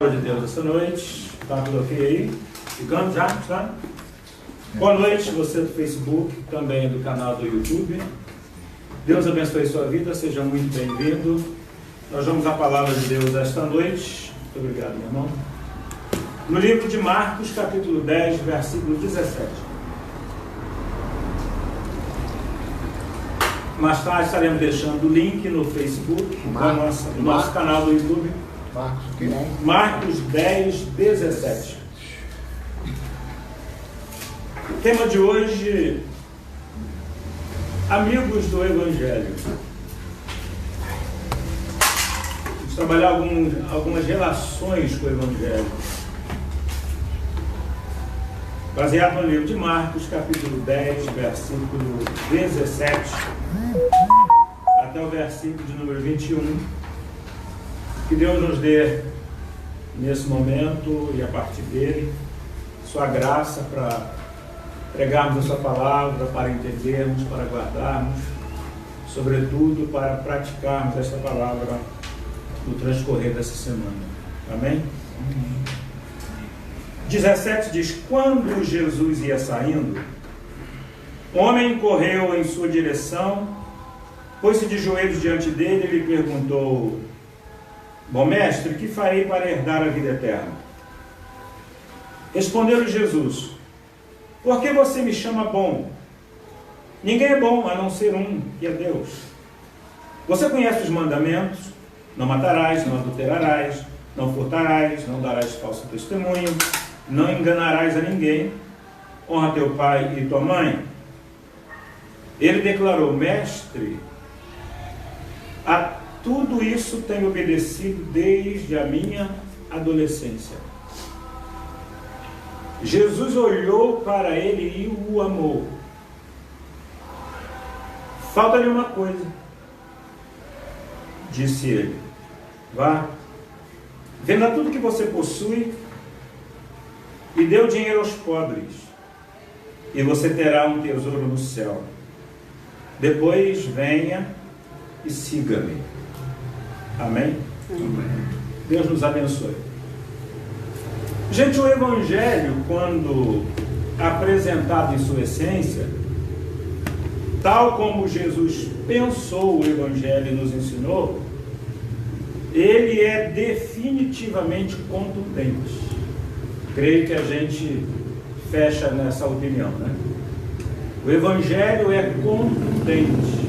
De Deus essa noite, tá tudo ok aí? Ficando já? Tá? Boa noite, você do Facebook, também do canal do YouTube. Deus abençoe sua vida, seja muito bem-vindo. Nós vamos à palavra de Deus esta noite. Muito obrigado, meu irmão. No livro de Marcos, capítulo 10, versículo 17. Mais tarde estaremos deixando o link no Facebook, no nosso canal do YouTube. Marcos 10, 17. O tema de hoje: amigos do Evangelho. Vamos trabalhar algumas relações com o Evangelho. Baseado no livro de Marcos, capítulo 10, versículo 17, até o versículo de número 21. Que Deus nos dê, nesse momento e a partir dele, sua graça para pregarmos a sua palavra, para entendermos, para guardarmos, sobretudo para praticarmos esta palavra no transcorrer dessa semana. Amém? 17 diz: quando Jesus ia saindo, um homem correu em sua direção, pôs-se de joelhos diante dele e lhe perguntou: bom mestre, que farei para herdar a vida eterna? Respondeu-lhe Jesus: por que você me chama bom? Ninguém é bom a não ser um, que é Deus. Você conhece os mandamentos: não matarás, não adulterarás, não furtarás, não darás falso testemunho, não enganarás a ninguém, honra teu pai e tua mãe. Ele declarou: mestre, tudo isso tenho obedecido desde a minha adolescência. Jesus olhou para ele e o amou. Falta-lhe uma coisa, disse ele: vá, venda tudo que você possui e dê o dinheiro aos pobres, e você terá um tesouro no céu. Depois venha e siga-me. Amém? Amém? Deus nos abençoe. Gente, o Evangelho, quando apresentado em sua essência, tal como Jesus pensou o Evangelho e nos ensinou, ele é definitivamente contundente. Creio que a gente fecha nessa opinião, né? O Evangelho é contundente,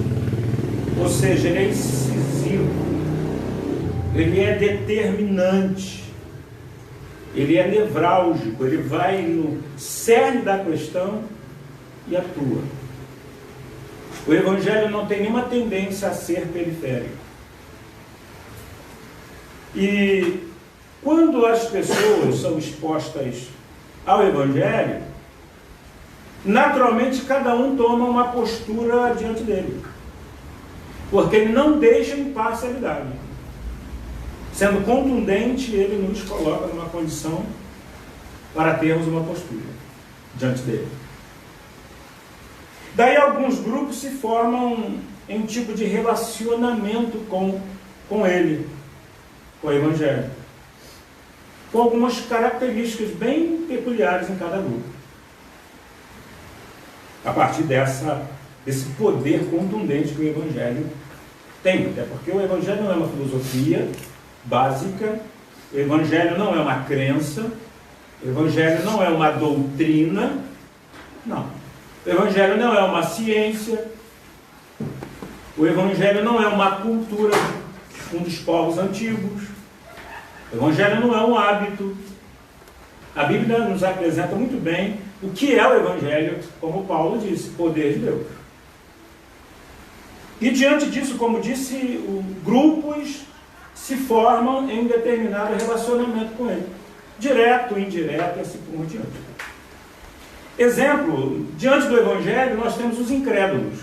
ou seja, ele é incisivo. Ele é determinante, ele é nevrálgico, ele vai no cerne da questão e atua. O Evangelho não tem nenhuma tendência a ser periférico. E quando as pessoas são expostas ao Evangelho, naturalmente cada um toma uma postura diante dele, porque ele não deixa imparcialidade. Sendo contundente, ele nos coloca numa condição para termos uma postura diante dele. Daí alguns grupos se formam em um tipo de relacionamento com ele, com o Evangelho, com algumas características bem peculiares em cada grupo. A partir desse poder contundente que o Evangelho tem, até porque o Evangelho não é uma filosofia básica, o Evangelho não é uma crença, o Evangelho não é uma doutrina, não. O Evangelho não é uma ciência, o Evangelho não é uma cultura, um dos povos antigos, o Evangelho não é um hábito. A Bíblia nos apresenta muito bem o que é o Evangelho, como Paulo disse: poder de Deus. E diante disso, como disse, grupos se formam em um determinado relacionamento com ele, direto, indireto e assim por diante. Exemplo: diante do Evangelho nós temos os incrédulos.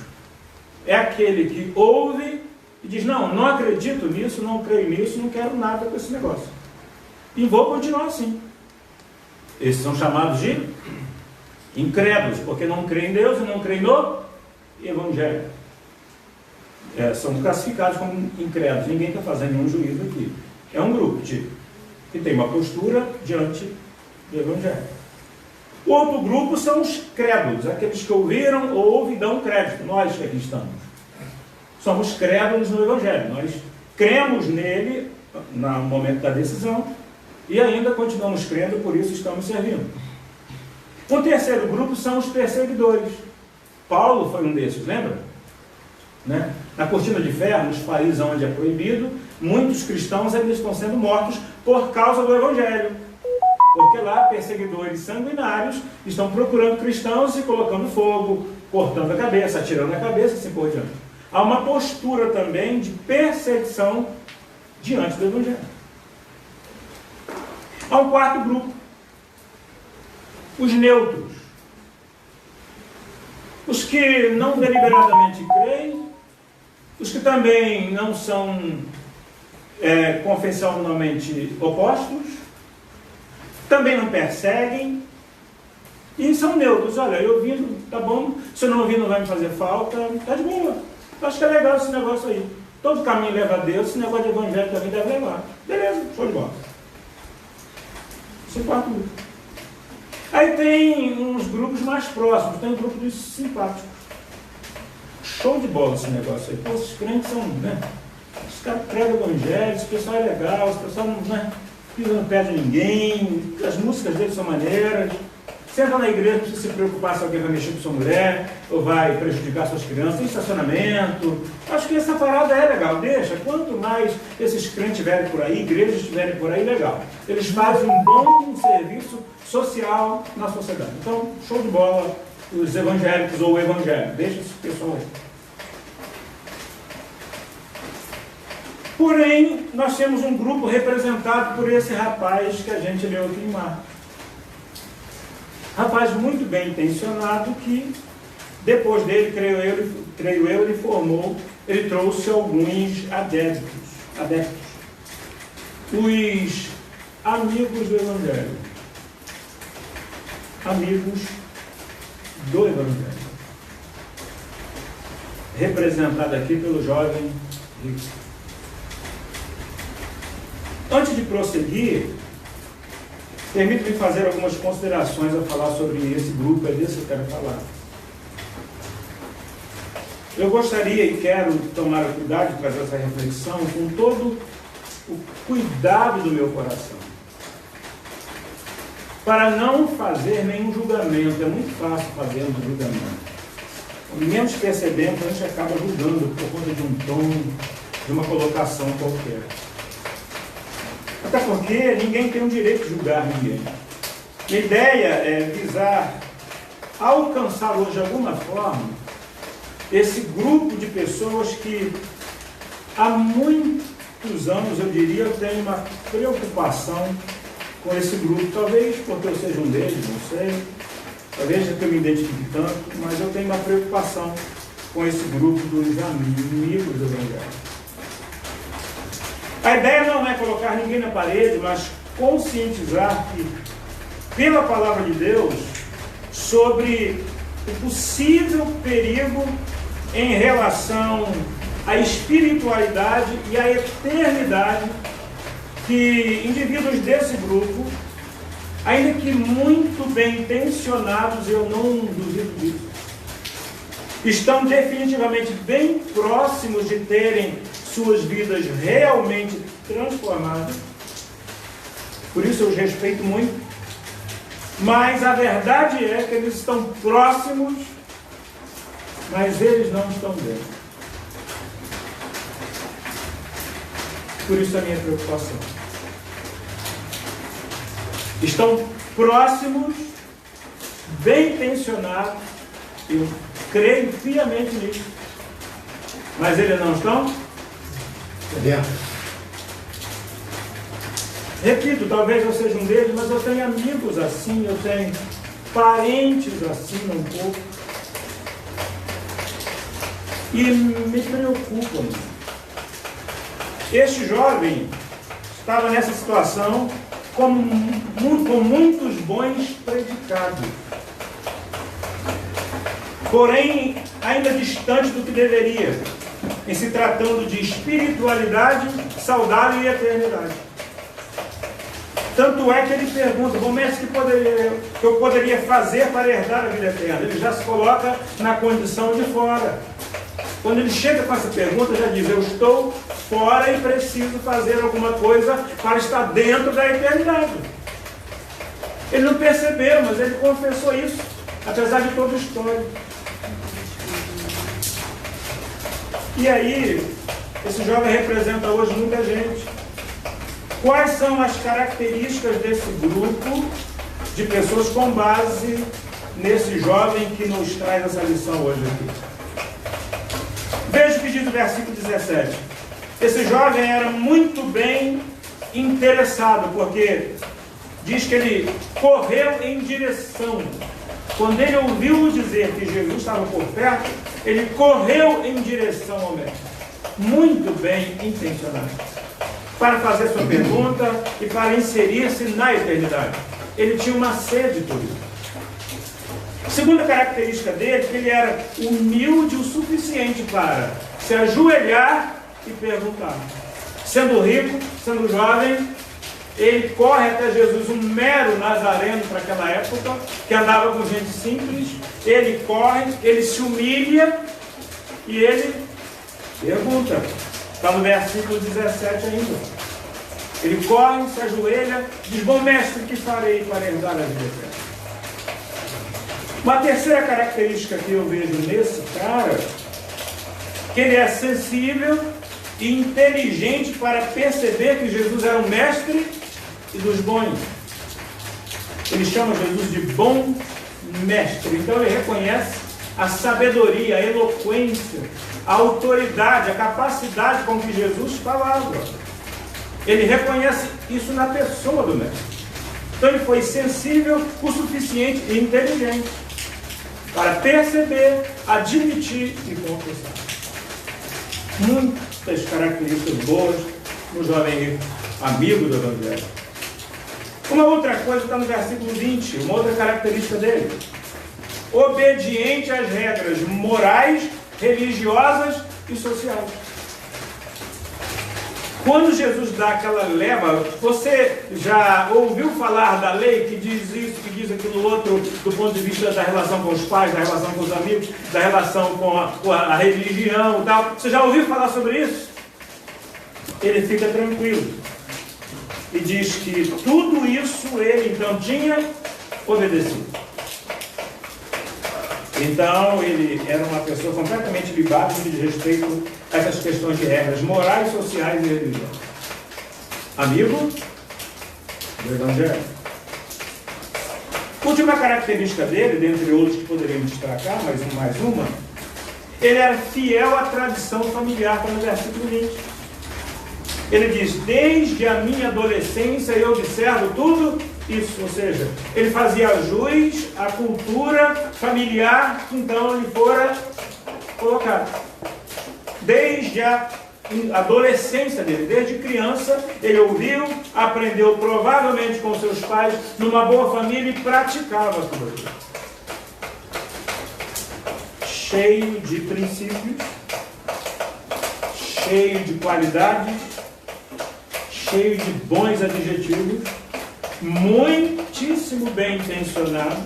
É aquele que ouve e diz: não acredito nisso, não creio nisso, não quero nada com esse negócio, e vou continuar assim. Esses são chamados de incrédulos, porque não creem em Deus e não creem no Evangelho. São classificados como incrédulos. Ninguém está fazendo nenhum juízo aqui. É um grupo, tipo. que tem uma postura diante do Evangelho. O outro grupo são os crédulos, aqueles que ouviram ou ouvem e dão crédito. Nós que aqui estamos. Somos crédulos no Evangelho. Nós cremos nele no momento da decisão e ainda continuamos crendo, por isso estamos servindo. O terceiro grupo são os perseguidores. Paulo foi um desses, lembra? Né? Na cortina de ferro, nos países onde é proibido, muitos cristãos ainda estão sendo mortos por causa do Evangelho. Porque lá perseguidores sanguinários estão procurando cristãos e colocando fogo, cortando a cabeça, atirando a cabeça e assim por diante. Há uma postura também de perseguição diante do Evangelho. Há um quarto grupo, os neutros. Os que não deliberadamente creem, os que também não são confessionalmente opostos, também não perseguem, e são neutros. Olha, eu ouvindo, tá bom, se eu não ouvir não vai me fazer falta, tá de boa. Eu acho que é legal esse negócio aí. Todo caminho leva a Deus, esse negócio de evangelho também deve levar. Beleza, show de bola. Esse é o quarto grupo. Aí tem uns grupos mais próximos, tem um grupo dos simpáticos. Show de bola esse negócio aí. Pô, esses crentes são, né? Os caras pregam o evangelho, esse pessoal é legal, esse pessoal não, né, pisa no pé de ninguém, as músicas deles são maneiras. Você entra na igreja, não precisa se preocupar se alguém vai mexer com sua mulher, ou vai prejudicar suas crianças, tem estacionamento. Acho que essa parada é legal, deixa. Quanto mais esses crentes estiverem por aí, igrejas estiverem por aí, legal. Eles fazem um bom serviço social na sociedade. Então, show de bola, os evangélicos ou o evangelho. Deixa esse pessoal aí. Porém, nós temos um grupo representado por esse rapaz que a gente leu aqui em Marcos. Rapaz muito bem intencionado que, depois dele, creio eu, ele trouxe alguns adeptos. Os amigos do Evangelho. Amigos do Evangelho. Representado aqui pelo jovem rico. Antes de prosseguir, permita-me fazer algumas considerações a falar sobre esse grupo, é desse que eu quero falar. Eu gostaria e quero tomar o cuidado de trazer essa reflexão com todo o cuidado do meu coração, para não fazer nenhum julgamento. É muito fácil fazer um julgamento. Menos percebendo, a gente acaba julgando por conta de um tom, de uma colocação qualquer. Até porque ninguém tem o direito de julgar ninguém. A ideia é visar alcançar hoje de alguma forma esse grupo de pessoas que há muitos anos, eu diria, eu tenho uma preocupação com esse grupo. Talvez porque eu seja um deles, não sei. Talvez porque eu me identifique tanto, mas eu tenho uma preocupação com esse grupo dos amigos do Evangelho. A ideia não é colocar ninguém na parede, mas conscientizar que, pela palavra de Deus, sobre o possível perigo em relação à espiritualidade e à eternidade que indivíduos desse grupo, ainda que muito bem intencionados, eu não duvido disso, estão definitivamente bem próximos de terem suas vidas realmente transformadas. Por isso eu os respeito muito. Mas a verdade é que eles estão próximos, mas eles não estão dentro. Por isso a minha preocupação. Estão próximos, bem intencionados, eu creio piamente nisso, mas eles não estão dentro. Repito, talvez eu seja um deles, mas eu tenho amigos assim, eu tenho parentes assim um pouco, e me preocupam. Este jovem estava nessa situação com muitos bons predicados, porém ainda distante do que deveria, em se tratando de espiritualidade saudável e eternidade. Tanto é que ele pergunta, bom mestre, que eu poderia fazer para herdar a vida eterna? Ele já se coloca na condição de fora. Quando ele chega com essa pergunta, já diz, eu estou fora e preciso fazer alguma coisa para estar dentro da eternidade. Ele não percebeu, mas ele confessou isso, apesar de toda a história. E aí, esse jovem representa hoje muita gente. Quais são as características desse grupo de pessoas com base nesse jovem que nos traz essa lição hoje aqui? Veja o que diz o versículo 17. Esse jovem era muito bem interessado, porque diz que ele correu em direção. Quando ele ouviu dizer que Jesus estava por perto, ele correu em direção ao mestre. Muito bem intencionado. Para fazer sua pergunta e para inserir-se na eternidade. Ele tinha uma sede por isso. Segunda característica dele é que ele era humilde o suficiente para se ajoelhar e perguntar. Sendo rico, sendo jovem, ele corre até Jesus, um mero nazareno para aquela época, que andava com gente simples. Ele corre, ele se humilha e ele pergunta. Está no versículo 17 ainda. Ele corre, se ajoelha, diz, bom mestre, o que farei para herdar a vida eterna? Uma terceira característica que eu vejo nesse cara, que ele é sensível e inteligente para perceber que Jesus era um mestre e dos bons. Ele chama Jesus de bom mestre. Então ele reconhece a sabedoria, a eloquência, a autoridade, a capacidade com que Jesus falava. Ele reconhece isso na pessoa do mestre. Então ele foi sensível o suficiente e inteligente para perceber, admitir e confessar. Muitas características boas no jovem amigo do Evangelho. Uma outra coisa está no versículo 20, uma outra característica dele. Obediente às regras morais, religiosas e sociais. Quando Jesus dá aquela leva, você já ouviu falar da lei que diz isso, que diz aquilo outro, do ponto de vista da relação com os pais, da relação com os amigos, da relação com a religião e tal? Você já ouviu falar sobre isso? Ele fica tranquilo. E diz que tudo isso ele então tinha obedecido. Então ele era uma pessoa completamente libada no que diz respeito a essas questões de regras morais, sociais e religiosas. Amigo do Evangelho. Última característica dele, dentre outros que poderíamos destacar, mas mais uma, ele era fiel à tradição familiar, como no versículo 20. Ele diz, desde a minha adolescência eu observo tudo isso, ou seja, ele fazia jus à cultura familiar que então lhe fora colocada. Desde a adolescência dele, desde criança, ele ouviu, aprendeu provavelmente com seus pais, numa boa família e praticava tudo aquilo. Cheio de princípios, cheio de qualidades, cheio de bons adjetivos, muitíssimo bem intencionado,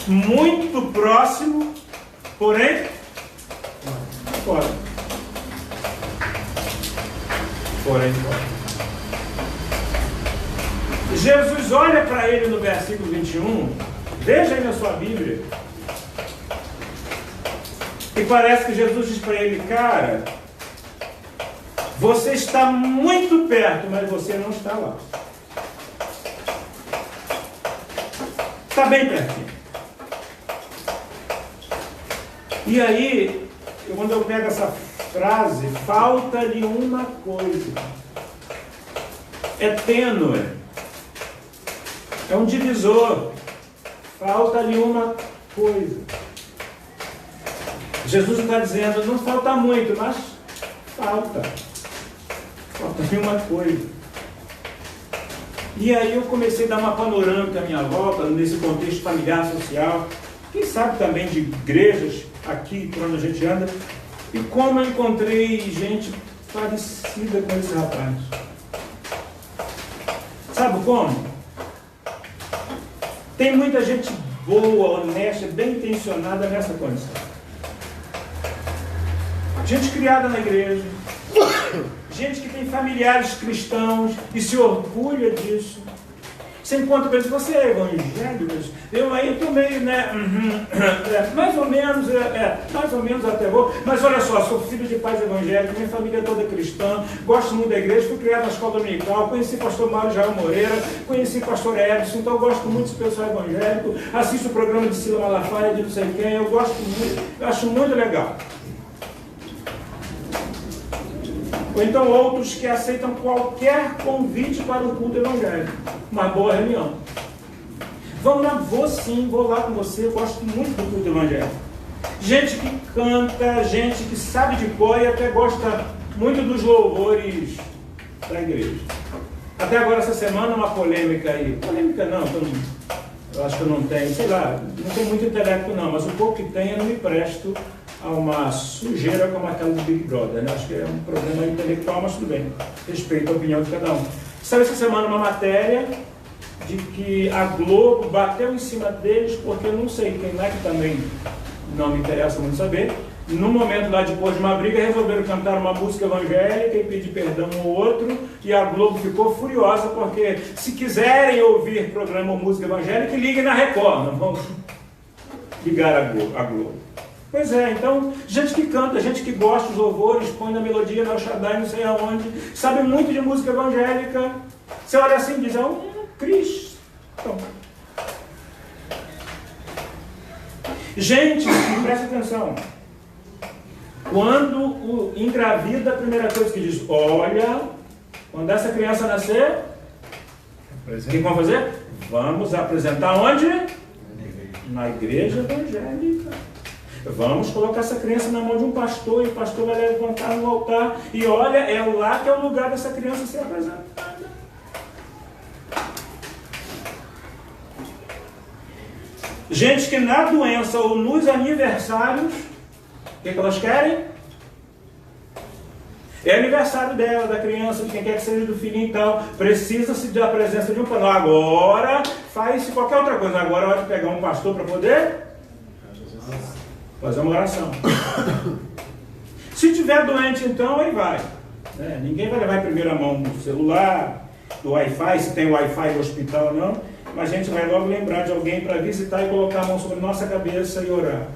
muito próximo, porém fora. Porém fora. Jesus olha para ele no versículo 21, veja aí na sua Bíblia, e parece que Jesus diz para ele, cara, você está muito perto, mas você não está lá. Está bem pertinho. E aí, quando eu pego essa frase, falta-lhe uma coisa. É tênue. É um divisor. Falta-lhe uma coisa. Jesus está dizendo, não falta muito, mas falta. Falta-lhe uma coisa. E aí eu comecei a dar uma panorâmica à minha volta, nesse contexto familiar, social, quem sabe também de igrejas aqui, por onde a gente anda, e como eu encontrei gente parecida com esse rapaz. Sabe como? Tem muita gente boa, honesta, bem intencionada nessa condição. Gente criada na igreja, gente que tem familiares cristãos e se orgulha disso. Você encontra com eles, você é evangélico? Eu tô meio, né? Mais ou menos até vou. Mas olha só, sou filho de pais evangélicos, minha família é toda cristã, gosto muito da igreja, fui criado na escola dominical, conheci o pastor Mário Jair Moreira, conheci o pastor Edson, então eu gosto muito desse pessoal evangélico, assisto o programa de Sila Malafaia, de não sei quem, eu gosto muito, eu acho muito legal. Ou então outros que aceitam qualquer convite para um culto evangélico. Uma boa reunião. Vamos lá, vou lá com você, eu gosto muito do culto evangélico. Gente que canta, gente que sabe de cor e até gosta muito dos louvores da igreja. Até agora essa semana uma polêmica aí. Polêmica não, eu acho que eu não tenho, sei lá, não tenho muito intelecto não, mas o pouco que tenho eu não me presto a uma sujeira como aquela do Big Brother, né? Acho que é um problema intelectual, mas tudo bem. Respeito a opinião de cada um. Saiu essa semana uma matéria de que a Globo bateu em cima deles, porque eu não sei quem é, que também não me interessa muito saber. No momento lá, depois de uma briga, resolveram cantar uma música evangélica e pedir perdão um ao outro, e a Globo ficou furiosa, porque se quiserem ouvir programa ou música evangélica, liguem na Record, não vão ligar a Globo. Pois é, então, gente que canta, gente que gosta dos louvores, põe na melodia, na Shaddai, não sei aonde, sabe muito de música evangélica, você olha assim e diz, é um cristão. Gente, presta atenção, quando engravida, a primeira coisa que diz, olha, quando essa criança nascer, o que vamos fazer? Vamos apresentar onde? Na igreja evangélica. Vamos colocar essa criança na mão de um pastor, e o pastor vai levantar no altar, e olha, é lá que é o lugar dessa criança ser apresentada. Gente que na doença ou nos aniversários, o que elas querem? É aniversário dela, da criança, de quem quer que seja, do filhinho e tal, precisa-se da presença de um pastor. Agora, faz qualquer outra coisa, agora é hora de pegar um pastor para poder fazer uma oração. Se tiver doente, então, aí vai. Ninguém vai levar em primeira mão no celular, do Wi-Fi, se tem Wi-Fi no hospital ou não, mas a gente vai logo lembrar de alguém para visitar e colocar a mão sobre nossa cabeça e orar.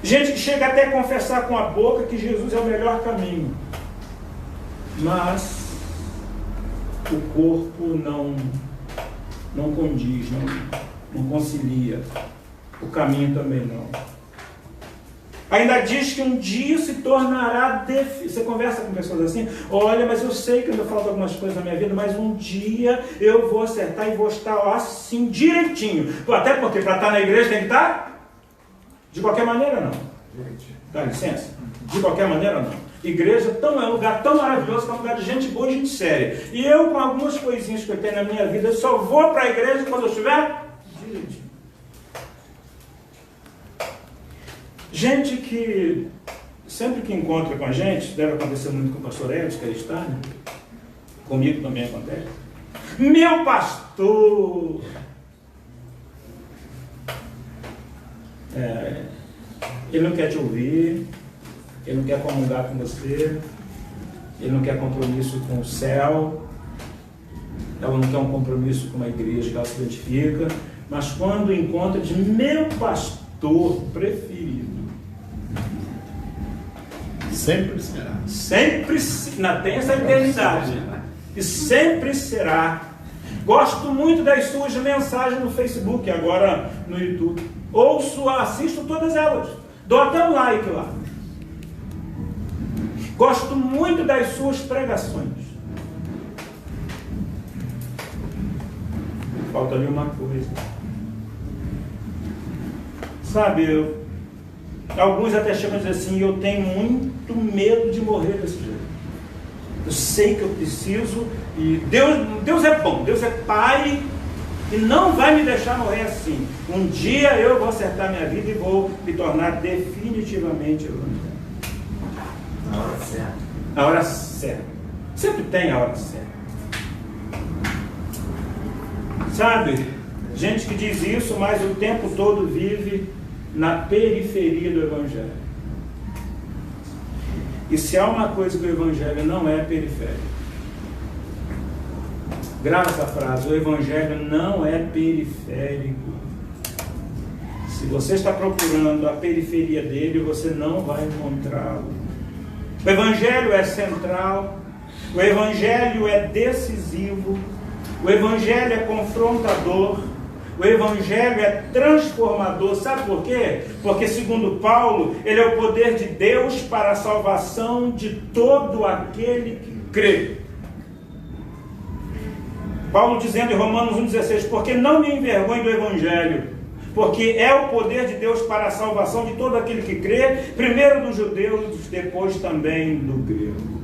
Gente que chega até a confessar com a boca que Jesus é o melhor caminho, mas o corpo não condiz, não concilia. O caminho também não. Ainda diz que um dia se tornará Você conversa com pessoas assim, olha, mas eu sei que ainda faltam algumas coisas na minha vida, mas um dia eu vou acertar e vou estar assim direitinho. Até porque para estar na igreja tem que estar de qualquer maneira não. Dá licença? De qualquer maneira não. Igreja é um lugar tão maravilhoso, que é um lugar de gente boa e gente séria. E eu, com algumas coisinhas que eu tenho na minha vida, eu só vou para a igreja quando eu estiver direitinho. Gente que, sempre que encontra com a gente, deve acontecer muito com o pastor Edson, que ele está, né? Comigo também acontece. Meu pastor! Ele não quer te ouvir, ele não quer comungar com você, ele não quer compromisso com o céu, ela não quer um compromisso com a igreja que ela se identifica, mas quando encontra, diz, meu pastor preferido. Sempre será. Sempre, não tem essa eternidade. E sempre será. Gosto muito das suas mensagens no Facebook, agora no YouTube. Assisto todas elas. Dou até um like lá. Gosto muito das suas pregações. Falta ali uma coisa. Sabe, alguns até chegam a dizer assim, eu tenho muito medo de morrer desse jeito. Eu sei que eu preciso, e Deus é bom, Deus é Pai, e não vai me deixar morrer assim. Um dia eu vou acertar minha vida e vou me tornar definitivamente evangélico. Na hora certa. A hora certa. Sempre tem a hora certa. Sabe, gente que diz isso, mas o tempo todo vive na periferia do Evangelho. E se há uma coisa que o Evangelho não é periférico, grava essa frase, o Evangelho não é periférico. Se você está procurando a periferia dele, você não vai encontrá-lo. O Evangelho é central, o Evangelho é decisivo, o Evangelho é confrontador, o Evangelho é transformador. Sabe por quê? Porque, segundo Paulo, ele é o poder de Deus para a salvação de todo aquele que crê. Paulo dizendo em Romanos 1,16, porque não me envergonho do Evangelho, porque é o poder de Deus para a salvação de todo aquele que crê, primeiro dos judeus, depois também do grego.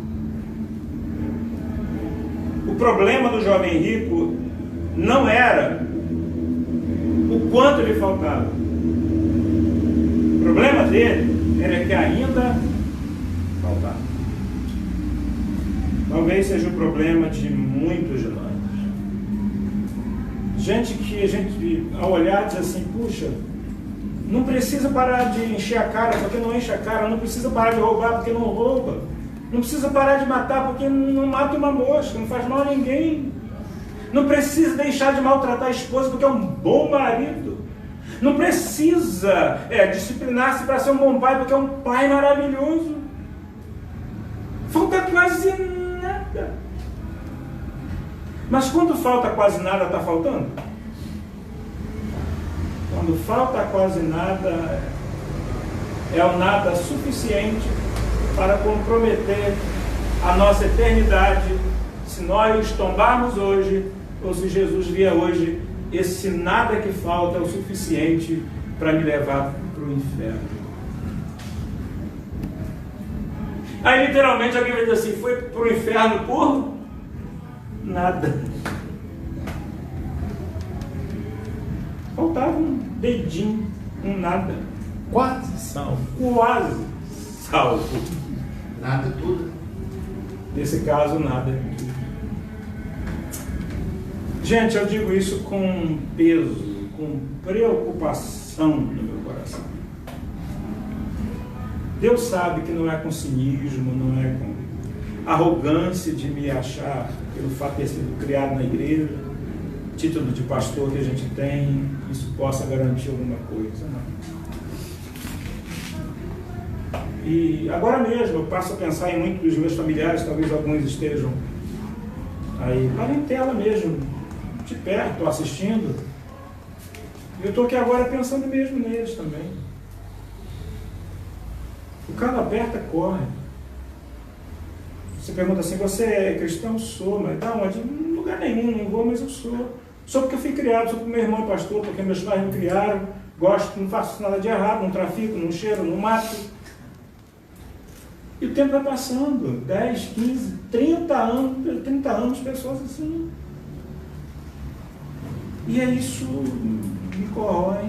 O problema do jovem rico não era o quanto lhe faltava. O problema dele era que ainda faltava. Talvez seja o problema de muitos de nós. Gente que a gente, ao olhar, diz assim, puxa, não precisa parar de encher a cara porque não enche a cara, não precisa parar de roubar porque não rouba, não precisa parar de matar porque não mata uma mosca, não faz mal a ninguém, não precisa deixar de maltratar a esposa porque é um bom marido, não precisa disciplinar-se para ser um bom pai porque é um pai maravilhoso. Falta quase nada. Mas quando falta quase nada, está faltando? Quando falta quase nada, é o nada suficiente para comprometer a nossa eternidade. Se nós tombarmos hoje, ou se Jesus vier hoje, esse nada que falta é o suficiente para me levar para o inferno. Aí literalmente alguém vai dizer assim, foi para o inferno por nada. Faltava um dedinho, um nada. Quase salvo. Quase salvo. Nada tudo. Nesse caso, nada. Gente, eu digo isso com peso, com preocupação no meu coração. Deus sabe que não é com cinismo, não é com arrogância de me achar, pelo fato de ter sido criado na igreja, título de pastor que a gente tem, isso possa garantir alguma coisa. Não. E agora mesmo eu passo a pensar em muitos dos meus familiares, talvez alguns estejam aí, parentela mesmo, de perto, assistindo. E eu estou aqui agora pensando mesmo neles também. O calo aperta, corre. Você pergunta assim, você é cristão? Sou, mas da onde? Em lugar nenhum, não vou, mas eu sou. Sou porque eu fui criado, sou porque meu irmão é pastor, porque meus pais me criaram, gosto, não faço nada de errado, não trafico, não cheiro, não mato. E o tempo vai passando, 10, 15, 30 anos, pessoas assim. E é isso me corrói.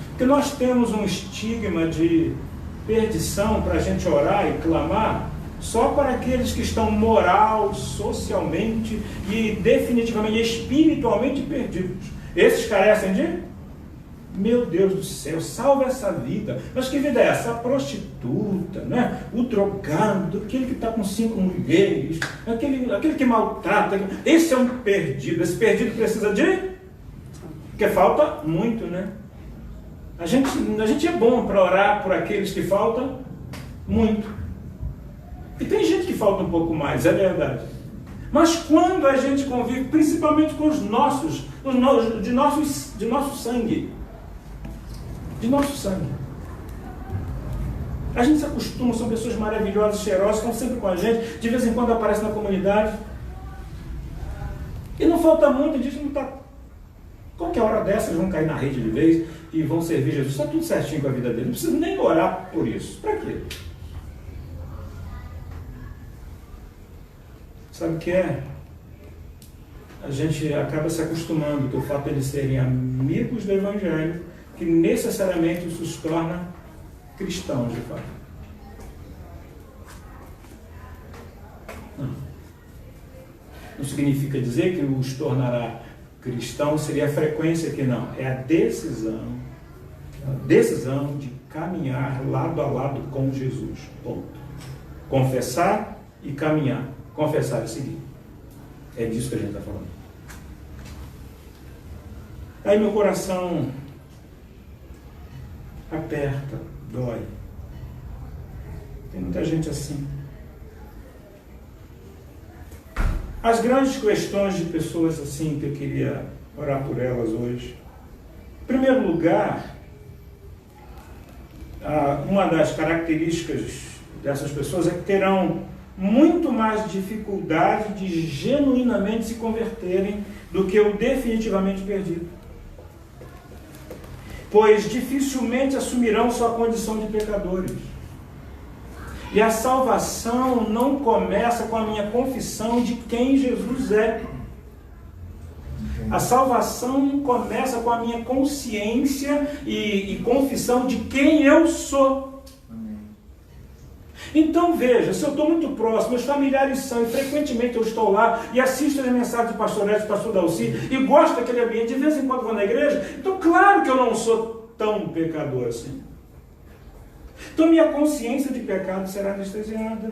Porque nós temos um estigma de perdição para a gente orar e clamar, só para aqueles que estão moral, socialmente e definitivamente espiritualmente perdidos. Esses carecem de, meu Deus do céu, salva essa vida. Mas que vida é essa? A prostituta, né? O drogado, aquele que está com 5 mulheres, aquele que maltrata. Esse é um perdido. Esse perdido precisa de... Porque falta muito, né? A gente é bom para orar por aqueles que faltam muito. E tem gente que falta um pouco mais, é verdade. Mas quando a gente convive, principalmente com os nossos, de nosso sangue, a gente se acostuma, são pessoas maravilhosas, cheirosas, estão sempre com a gente, de vez em quando aparecem na comunidade. E não falta muito, a gente não está... Qualquer hora dessas vão cair na rede de vez e vão servir Jesus. Está tudo certinho com a vida dele, não precisa nem orar por isso. Para quê? Sabe o que é? A gente acaba se acostumando com o fato de eles serem amigos do Evangelho, que necessariamente isso os torna cristãos, de fato. Não significa dizer que os tornará Cristão seria a frequência que não, é a decisão de caminhar lado a lado com Jesus. Ponto. Confessar e caminhar. Confessar e seguir. É disso que a gente está falando. Aí meu coração aperta, dói. Tem muita gente assim. As grandes questões de pessoas assim que eu queria orar por elas hoje. Em primeiro lugar, uma das características dessas pessoas é que terão muito mais dificuldade de genuinamente se converterem do que o definitivamente perdido. Pois dificilmente assumirão sua condição de pecadores. E a salvação não começa com a minha confissão de quem Jesus é. A salvação começa com a minha consciência e confissão de quem eu sou. Então veja, se eu estou muito próximo, meus familiares são, e frequentemente eu estou lá e assisto as mensagens do pastor Edson, do pastor Dalci, e gosto daquele ambiente, de vez em quando vou na igreja, então claro que eu não sou tão pecador assim. Então minha consciência de pecado será anestesiada.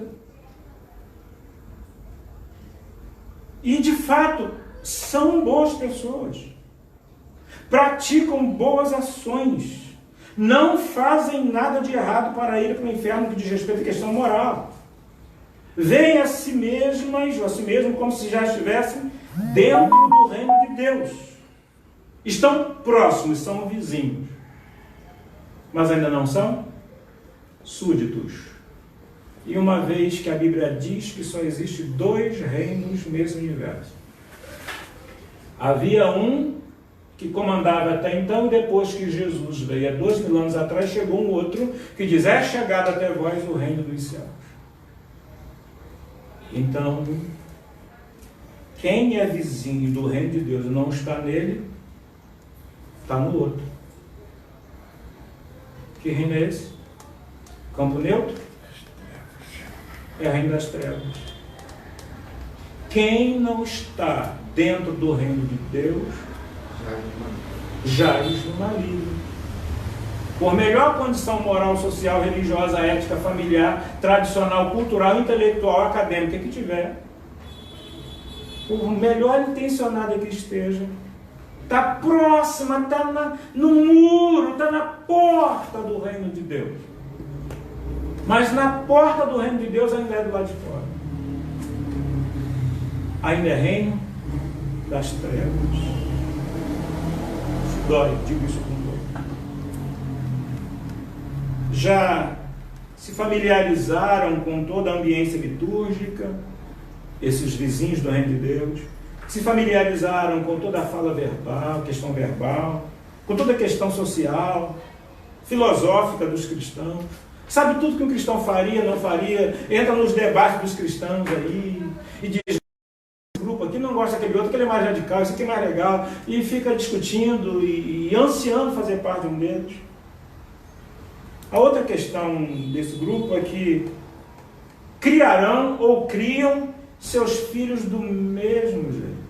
E de fato, são boas pessoas. Praticam boas ações. Não fazem nada de errado para ir para o inferno que diz respeito à questão moral. Veem a si mesmas, ou a si mesmo, como se já estivessem dentro do reino de Deus. Estão próximos, são vizinhos. Mas ainda não são súditos. E uma vez que a Bíblia diz que só existe 2 reinos nesse universo. Havia um que comandava até então, e depois que Jesus veio, há 2000 anos atrás, chegou um outro que diz, é chegado até vós o reino dos céus. Então, quem é vizinho do reino de Deus e não está nele, está no outro. Que reino é esse? Campo neutro? É o reino das trevas. Quem não está dentro do reino de Deus, jaz no maligno. Por melhor condição moral, social, religiosa, ética, familiar, tradicional, cultural, intelectual, acadêmica que tiver, por melhor intencionada que esteja, está próxima, está no muro, está na porta do reino de Deus. Mas na porta do reino de Deus ainda é do lado de fora. Ainda é reino das trevas. Isso dói, digo isso com dor. Já se familiarizaram com toda a ambiência litúrgica, esses vizinhos do reino de Deus, se familiarizaram com toda a fala verbal, questão verbal, com toda a questão social, filosófica dos cristãos, sabe tudo que um cristão faria, não faria, entra nos debates dos cristãos aí, e diz, esse grupo aqui não gosta daquele outro, aquele é mais radical, esse aqui é mais legal, e fica discutindo e ansiando fazer parte de um deles. A outra questão desse grupo é que criarão ou criam seus filhos do mesmo jeito.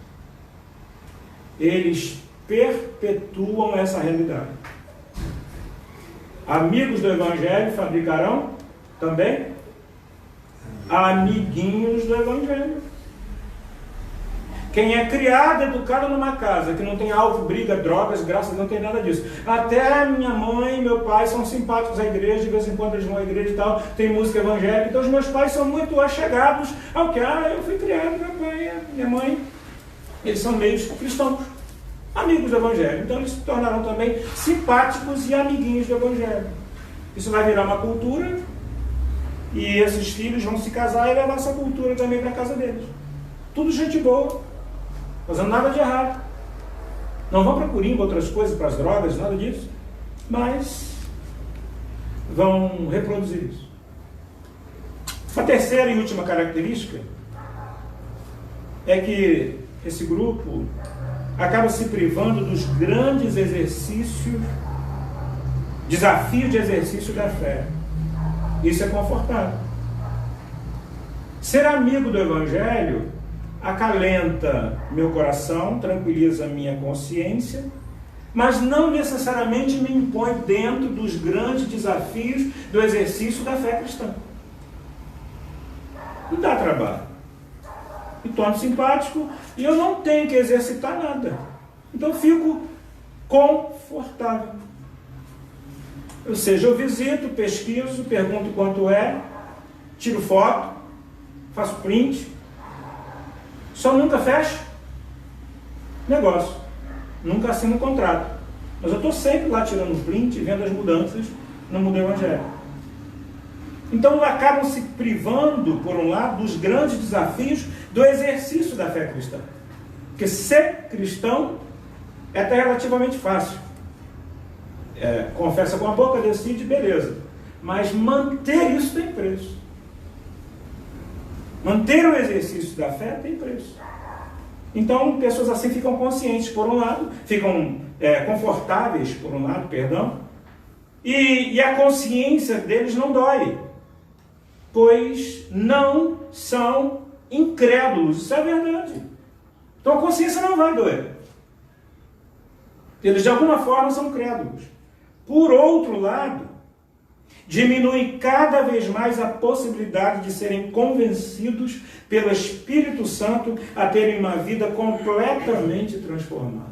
Eles perpetuam essa realidade. Amigos do Evangelho fabricarão também amiguinhos do Evangelho. Quem é criado, educado numa casa que não tem álcool, briga, drogas, graças a Deus, não tem nada disso. Até minha mãe e meu pai são simpáticos à igreja, de vez em quando eles vão à igreja e tal, tem música evangélica, então os meus pais são muito achegados ao que, eu fui criado, meu pai, minha mãe, eles são meios cristãos, amigos do Evangelho, então eles se tornarão também simpáticos e amiguinhos do Evangelho. Isso vai virar uma cultura, e esses filhos vão se casar e levar essa cultura também para a casa deles. Tudo gente boa, fazendo nada de errado. Não vão procurar outras coisas para as drogas, nada disso, mas vão reproduzir isso. A terceira e última característica é que esse grupo acaba se privando dos grandes exercícios, desafios de exercício da fé. Isso é confortável. Ser amigo do Evangelho acalenta meu coração, tranquiliza minha consciência, mas não necessariamente me impõe dentro dos grandes desafios do exercício da fé cristã. Não dá trabalho. Me torno simpático e eu não tenho que exercitar nada. Então eu fico confortável. Ou seja, eu visito, pesquiso, pergunto quanto é, tiro foto, faço print, só nunca fecho negócio, nunca assino contrato. Mas eu estou sempre lá tirando print, vendo as mudanças no mundo evangélico. Então acabam se privando, por um lado, dos grandes desafios do exercício da fé cristã. Porque ser cristão é até relativamente fácil. Confessa com a boca, decide, beleza. Mas manter isso tem preço. Manter o exercício da fé tem preço. Então, pessoas assim ficam conscientes, por um lado, ficam confortáveis, por um lado, perdão, e a consciência deles não dói, pois não são incrédulos. Isso é verdade. Então, a consciência não vai doer. Eles, de alguma forma, são crédulos. Por outro lado, diminui cada vez mais a possibilidade de serem convencidos pelo Espírito Santo a terem uma vida completamente transformada.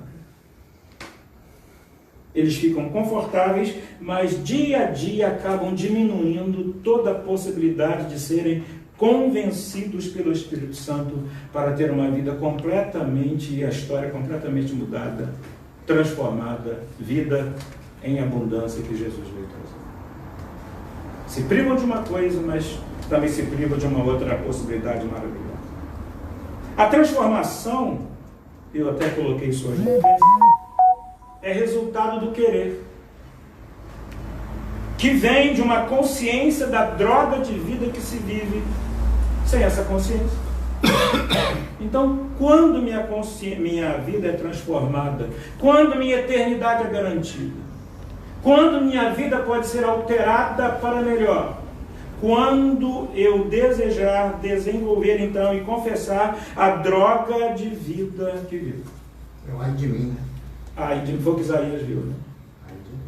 Eles ficam confortáveis, mas dia a dia acabam diminuindo toda a possibilidade de serem convencidos pelo Espírito Santo para ter uma vida completamente, e a história completamente mudada, transformada, vida em abundância que Jesus veio trazer. Se privam de uma coisa, mas também se privam de uma outra possibilidade maravilhosa. A transformação, eu até coloquei isso hoje, é resultado do querer, que vem de uma consciência da droga de vida que se vive sem essa consciência. Então, quando minha vida é transformada, quando minha eternidade é garantida, quando minha vida pode ser alterada para melhor, quando eu desejar desenvolver então e confessar a droga de vida que vivo. Ai de mim, né? Ai de mim, foi o que Isaías viu, né? Ai de mim.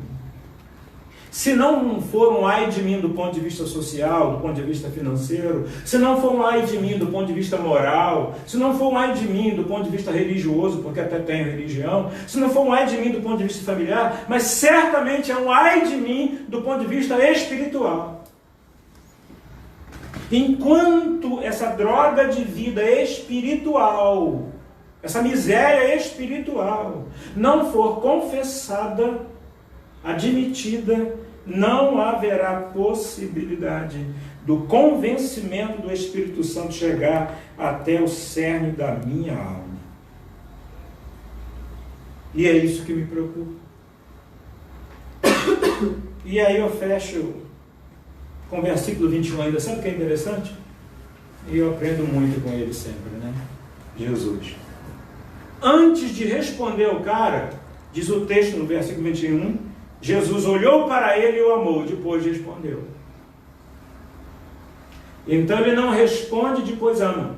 Se não for um ai de mim do ponto de vista social, do ponto de vista financeiro, se não for um ai de mim do ponto de vista moral, se não for um ai de mim do ponto de vista religioso, porque até tenho religião, se não for um ai de mim do ponto de vista familiar, mas certamente é um ai de mim do ponto de vista espiritual. Enquanto essa droga de vida espiritual, essa miséria espiritual, não for confessada, admitida, não haverá possibilidade do convencimento do Espírito Santo chegar até o cerne da minha alma. E é isso que me preocupa. E aí eu fecho com o versículo 21 ainda. Sabe o que é interessante? E eu aprendo muito com ele sempre, né? Jesus. Antes de responder ao cara, diz o texto no versículo 21, Jesus olhou para ele e o amou, depois respondeu. Então ele não responde, depois ama.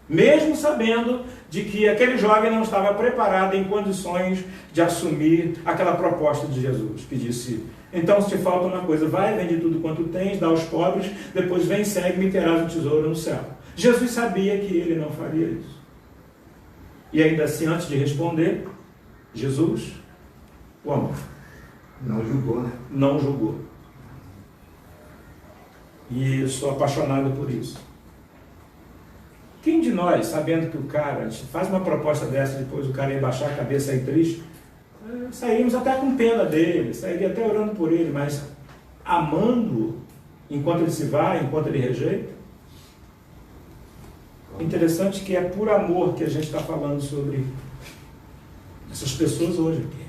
Mesmo sabendo de que aquele jovem não estava preparado em condições de assumir aquela proposta de Jesus, que disse, então se te falta uma coisa, vai, vende tudo quanto tens, dá aos pobres, depois vem, segue-me e terás um tesouro no céu. Jesus sabia que ele não faria isso. E ainda assim, antes de responder, Jesus o amou. Não julgou, né? Não julgou. E eu sou apaixonado por isso. Quem de nós, sabendo que o cara faz uma proposta dessa, depois o cara ia baixar a cabeça aí triste, sairíamos até com pena dele, sairia até orando por ele, mas amando-o enquanto ele se vai, enquanto ele rejeita? Interessante que é por amor que a gente está falando sobre essas pessoas hoje aqui.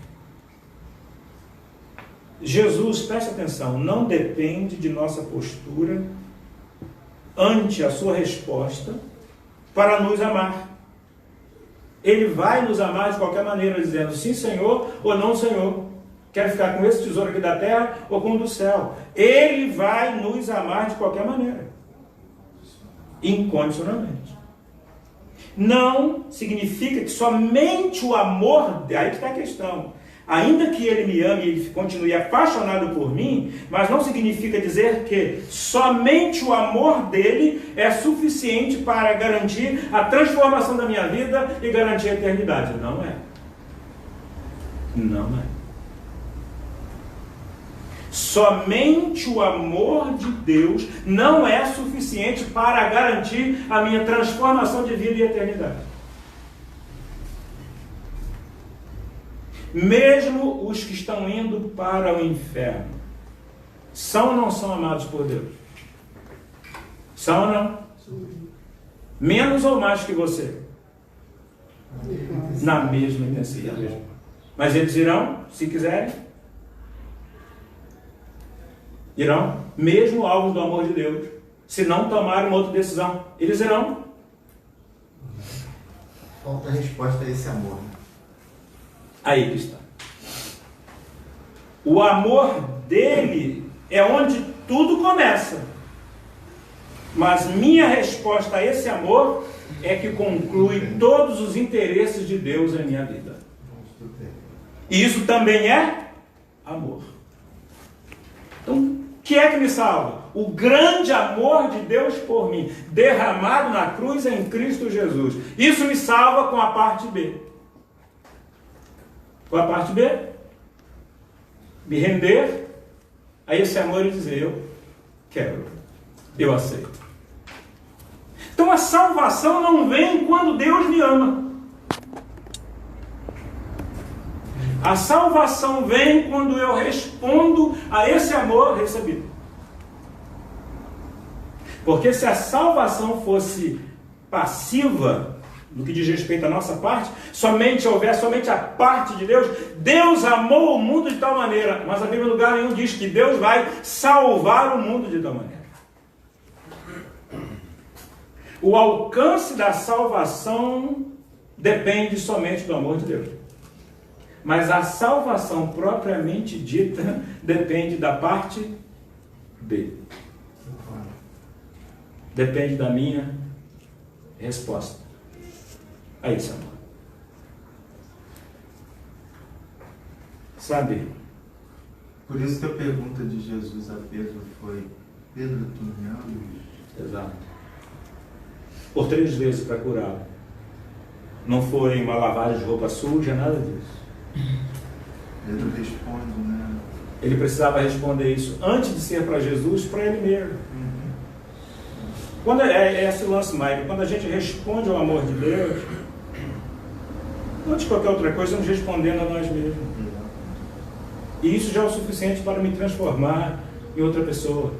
Jesus, preste atenção, não depende de nossa postura ante a sua resposta para nos amar. Ele vai nos amar de qualquer maneira, dizendo sim, Senhor, ou não, Senhor. Quero ficar com esse tesouro aqui da terra ou com o do céu. Ele vai nos amar de qualquer maneira, incondicionalmente. não significa que somente o amor, aí que está a questão, ainda que ele me ame e ele continue apaixonado por mim, mas não significa dizer que somente o amor dele é suficiente para garantir a transformação da minha vida e garantir a eternidade. Não é. Não é. Somente o amor de Deus não é suficiente para garantir a minha transformação de vida e eternidade. Mesmo os que estão indo para o inferno, são ou não são amados por Deus? São ou não? Menos ou mais que você? Na mesma intensidade. Mas eles irão, se quiserem? Irão, mesmo alvos do amor de Deus, se não tomarem uma outra decisão, eles irão. Falta a resposta a esse amor. Aí que está. O amor dele é onde tudo começa. Mas minha resposta a esse amor é que conclui todos os interesses de Deus em minha vida. E isso também é amor. Então, o que é que me salva? O grande amor de Deus por mim, derramado na cruz em Cristo Jesus. Isso me salva com a parte B. Com a parte B, me render a esse amor e dizer, eu quero, eu aceito. Então a salvação não vem quando Deus me ama. A salvação vem quando eu respondo a esse amor recebido. Porque se a salvação fosse passiva, no que diz respeito à nossa parte, somente a parte de Deus, Deus amou o mundo de tal maneira, mas a Bíblia em lugar nenhum diz que Deus vai salvar o mundo de tal maneira. O alcance da salvação depende somente do amor de Deus. Mas a salvação propriamente dita depende da parte B. Depende da minha resposta a esse amor. Sabe? Por isso que a pergunta de Jesus a Pedro foi: Pedro, tu me amas? Exato. Por 3 vezes para curá-lo. Não foi uma lavagem de roupa suja, nada disso. Pedro responde, né? Ele precisava responder isso antes de ser para Jesus, para ele mesmo. Quando é esse lance, Mike, quando a gente responde ao amor de Deus, antes de qualquer outra coisa, estamos respondendo a nós mesmos. E isso já é o suficiente para me transformar em outra pessoa.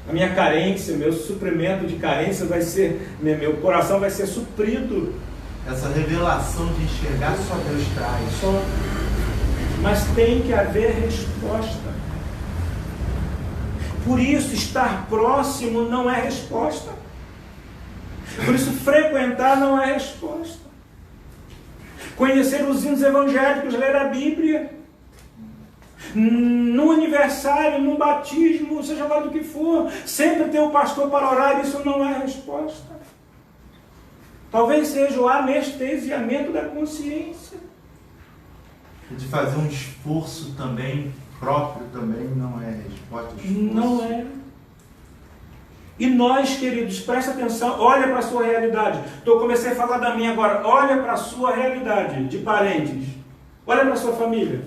A minha carência, meu suprimento de carência vai ser, meu coração vai ser suprido. Essa revelação de enxergar só Deus traz. Só. Mas tem que haver resposta. Por isso, estar próximo não é resposta. Por isso, frequentar não é resposta. Conhecer os hinos evangélicos, ler a Bíblia, no aniversário, no batismo, seja lá do que for, sempre ter o pastor para orar, isso não é resposta. Talvez seja o anestesiamento da consciência. De fazer um esforço também, próprio também, não é resposta. Não é. E nós, queridos, presta atenção, olha para a sua realidade. Eu comecei a falar da minha agora. Olha para a sua realidade de parentes. Olha para a sua família.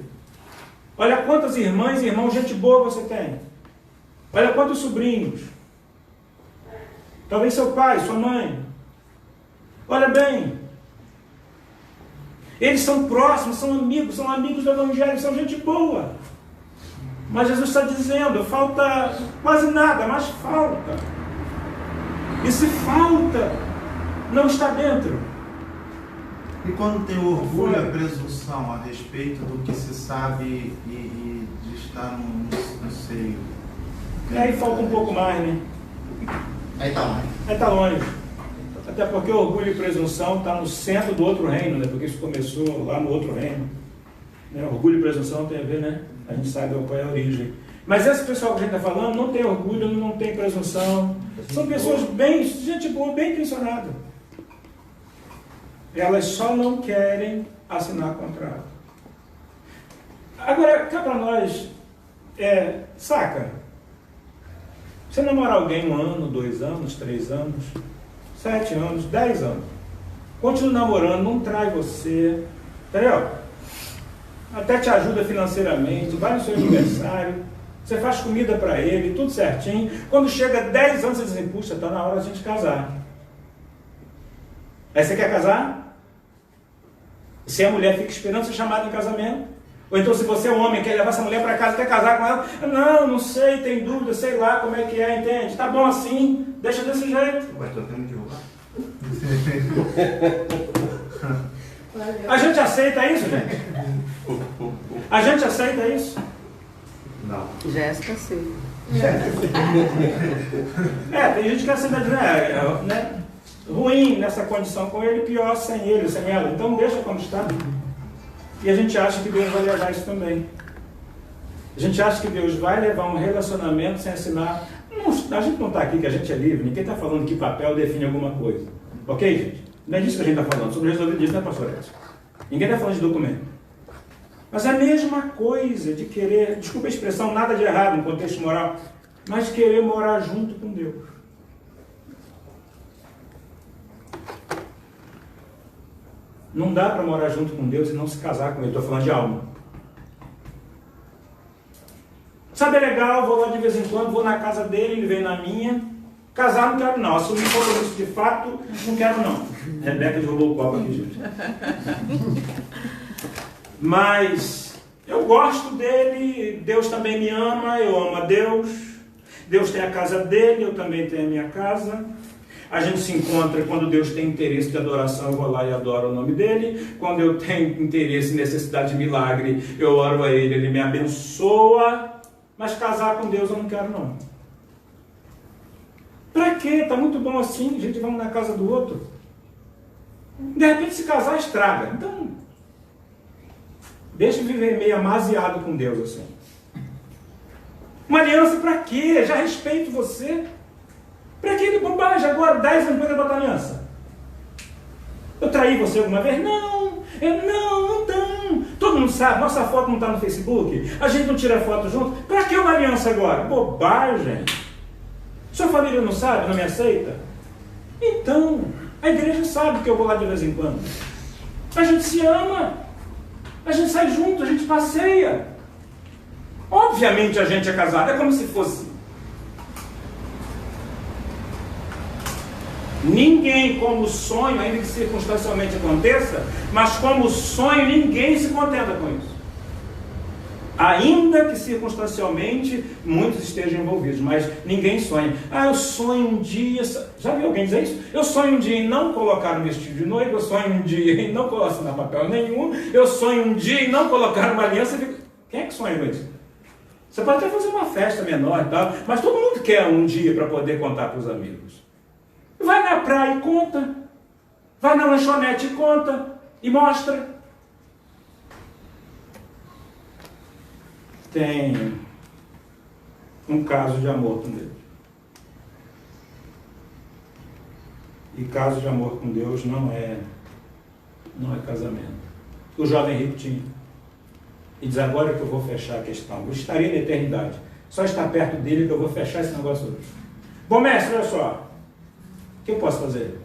Olha quantas irmãs e irmãos, gente boa você tem. Olha quantos sobrinhos. Talvez seu pai, sua mãe. Olha bem. Eles são próximos, são amigos do Evangelho, são gente boa. Mas Jesus está dizendo, falta quase nada, mas falta. E se falta, não está dentro. E quando tem orgulho e a presunção a respeito do que se sabe e de estar no seio? Aí falta um pouco mais, né? Aí tá lá. Aí está longe. Até porque o orgulho e presunção está no centro do outro reino, né? Porque isso começou lá no outro reino. Orgulho e presunção tem a ver, né? A gente sabe qual é a origem. Mas esse pessoal que a gente está falando não tem orgulho, não tem presunção. São pessoas bem, gente boa, bem intencionada. Elas só não querem assinar contrato. Agora, cá para nós, saca? Você namora alguém 1 ano, 2 anos, 3 anos, 7 anos, 10 anos. Continua namorando, não trai você, entendeu? Até te ajuda financeiramente, vai no seu aniversário, você faz comida para ele, tudo certinho. Quando chega 10 anos, você diz assim, puxa, está na hora de a gente casar. Aí você quer casar? Se a mulher fica esperando ser chamada em casamento. Ou então se você é um homem, quer levar essa mulher para casa, quer casar com ela, não sei, tem dúvida, sei lá como é que é, entende? Tá bom assim, deixa desse jeito. Vai tentando divulgar. A gente aceita isso, gente? A gente aceita isso? Não. Jéssica, sim. Tem gente que aceita, né? Ruim nessa condição com ele, pior sem ele, sem ela. Então deixa como está. E a gente acha que Deus vai levar isso também. A gente acha que Deus vai levar um relacionamento sem assinar. Não, a gente não está aqui que a gente é livre, ninguém está falando que papel define alguma coisa. Ok, gente? Não é disso que a gente está falando, sobre resolver disso, né, pastor Edson? Ninguém está falando de documento. Mas é a mesma coisa de querer, desculpa a expressão, nada de errado no contexto moral, mas querer morar junto com Deus. Não dá para morar junto com Deus e não se casar com Ele. Estou falando de alma. Sabe, é legal, vou lá de vez em quando, vou na casa dele, ele vem na minha. Casar não quero não. Assumir compromisso de fato, não quero não. Rebeca derrubou o copo aqui, gente. Mas eu gosto dele, Deus também me ama, eu amo a Deus. Deus tem a casa dele, eu também tenho a minha casa. A gente se encontra quando Deus tem interesse de adoração, eu vou lá e adoro o nome dele. Quando eu tenho interesse e necessidade de milagre, eu oro a ele, ele me abençoa. Mas casar com Deus eu não quero não. Pra quê? Tá muito bom assim, a gente vai na casa do outro. De repente se casar estraga. Então, deixa eu viver meio amaziado com Deus assim. Uma aliança pra quê? Já respeito você. Pra que ele bobagem agora, 10 anos depois da botar aliança? Eu traí você alguma vez? Não, não. Todo mundo sabe, nossa foto não está no Facebook, a gente não tira foto junto. Pra que uma aliança agora? Bobagem. Sua família não sabe, não me aceita? Então, a igreja sabe que eu vou lá de vez em quando. A gente se ama, a gente sai junto, a gente passeia. Obviamente a gente é casado, é como se fosse. Ninguém como sonho, ainda que circunstancialmente aconteça, mas como sonho ninguém se contenta com isso. Ainda que circunstancialmente muitos estejam envolvidos, mas ninguém sonha. Eu sonho um dia, já viu alguém dizer isso? Eu sonho um dia em não colocar um vestido de noiva, eu sonho um dia em não assinar papel nenhum, eu sonho um dia em não colocar uma aliança. Quem é que sonha com isso? Você pode até fazer uma festa menor e tal, mas todo mundo quer um dia para poder contar para os amigos. Vai na praia e conta. Vai na lanchonete e conta. E mostra. Tem um caso de amor com Deus. E caso de amor com Deus não é casamento. O jovem rico tinha. E diz, agora que eu vou fechar a questão. Eu estaria na eternidade. Só estar perto dele que eu vou fechar esse negócio hoje. Bom, mestre, olha só. O que eu posso fazer?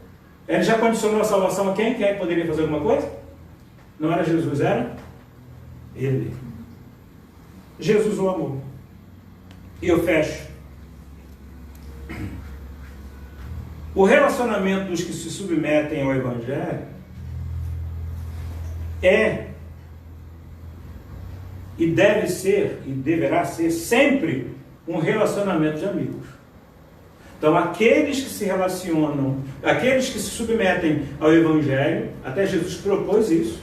Ele já condicionou a salvação a quem? Quem é que poderia fazer alguma coisa? Não era Jesus, era? Ele. Jesus o amou. E eu fecho. O relacionamento dos que se submetem ao Evangelho é e deve ser, e deverá ser sempre um relacionamento de amigos. Então, aqueles que se relacionam, aqueles que se submetem ao Evangelho, até Jesus propôs isso,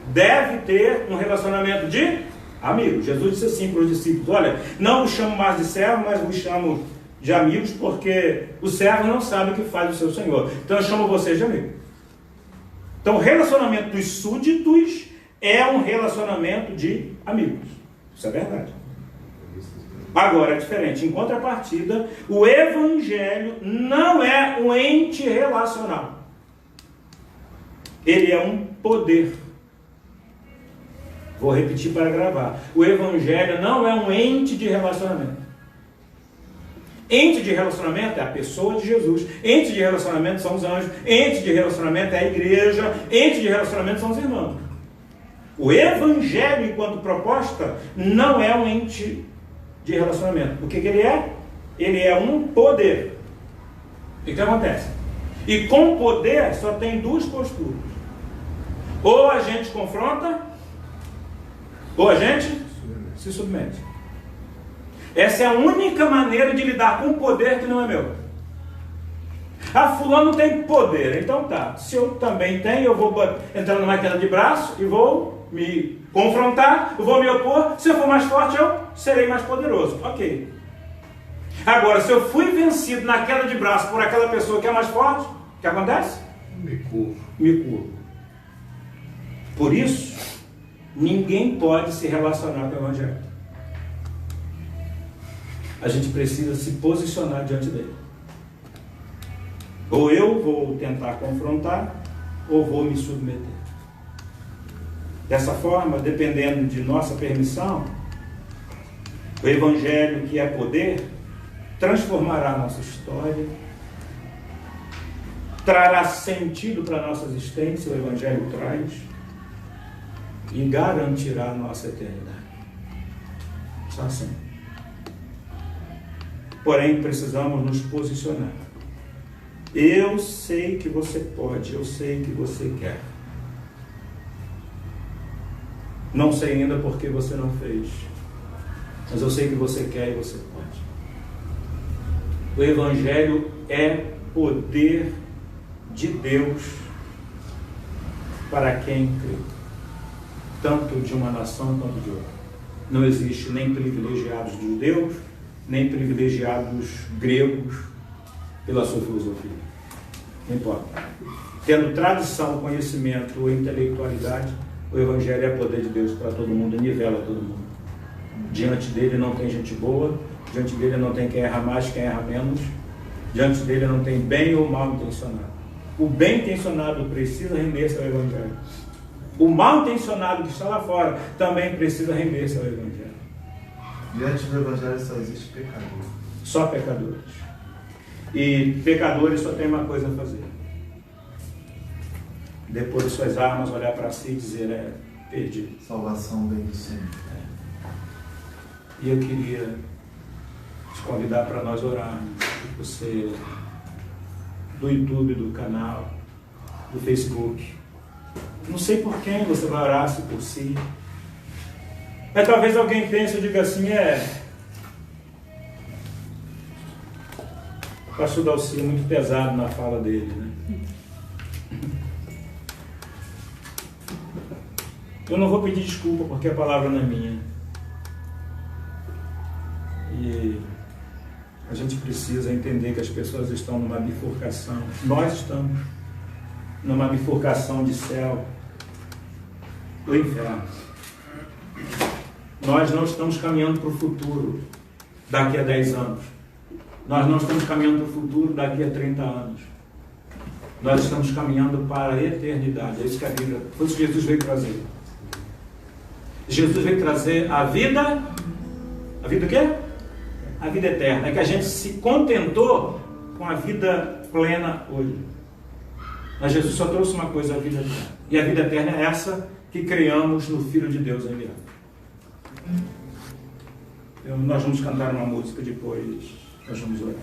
deve ter um relacionamento de amigos. Jesus disse assim para os discípulos, olha, não os chamo mais de servo, mas os chamo de amigos, porque o servo não sabe o que faz o seu Senhor. Então, eu chamo vocês de amigos. Então, o relacionamento dos súditos é um relacionamento de amigos. Isso é verdade. Agora é diferente. Em contrapartida, o Evangelho não é um ente relacional. Ele é um poder. Vou repetir para gravar. O Evangelho não é um ente de relacionamento. Ente de relacionamento é a pessoa de Jesus. Ente de relacionamento são os anjos. Ente de relacionamento é a igreja. Ente de relacionamento são os irmãos. O Evangelho, enquanto proposta, não é um ente de relacionamento. O que ele é? Ele é um poder. O que acontece? E com poder só tem duas posturas. Ou a gente confronta, ou a gente se submete. Essa é a única maneira de lidar com um poder que não é meu. Ah, fulano tem poder. Então tá, se eu também tenho, eu vou entrar numa queda de braço e vou me confrontar, eu vou me opor. Se eu for mais forte, eu serei mais poderoso. Ok. Agora, se eu fui vencido na queda de braço por aquela pessoa que é mais forte, o que acontece? Me curvo. Me curvo. Por isso, ninguém pode se relacionar com o Evangelho. A gente precisa se posicionar diante dele. Ou eu vou tentar confrontar, ou vou me submeter. Dessa forma, dependendo de nossa permissão, o Evangelho, que é poder, transformará a nossa história, trará sentido para a nossa existência, o Evangelho traz, e garantirá a nossa eternidade. Só assim. Porém, precisamos nos posicionar. Eu sei que você pode, eu sei que você quer. Não sei ainda porque você não fez, mas eu sei que você quer e você pode. O Evangelho é poder de Deus para quem crê, tanto de uma nação quanto de outra. Não existe nem privilegiados judeus, nem privilegiados gregos pela sua filosofia. Não importa. Tendo tradição, conhecimento ou intelectualidade, o Evangelho é poder de Deus para todo mundo, nivela todo mundo. Diante dele não tem gente boa, diante dele não tem quem erra mais, quem erra menos, diante dele não tem bem ou mal intencionado. O bem intencionado precisa render-se ao Evangelho. O mal intencionado que está lá fora também precisa render-se ao Evangelho. Diante do Evangelho só existe pecador. Só pecadores. E pecadores só tem uma coisa a fazer: depois de suas armas, olhar para si e dizer: perdi. Salvação vem do Senhor. E eu queria te convidar para nós orarmos. Você, do YouTube, do canal, do Facebook. Não sei por quem você vai orar, se por si. Mas talvez alguém pense e diga assim: o pastor Dalci é muito pesado na fala dele, né? Eu não vou pedir desculpa porque a palavra não é minha. E a gente precisa entender que as pessoas estão numa bifurcação. Nós estamos numa bifurcação de céu do inferno. Nós não estamos caminhando para o futuro daqui a 10 anos. Nós não estamos caminhando para o futuro daqui a 30 anos. Nós estamos caminhando para a eternidade. É isso que a Bíblia, foi isso que Jesus veio trazer. Jesus veio trazer a vida. A vida o quê? A vida eterna. É que a gente se contentou com a vida plena hoje. Mas Jesus só trouxe uma coisa: a vida eterna. E a vida eterna é essa que criamos no Filho de Deus enviado. Nós vamos cantar uma música, depois nós vamos orar.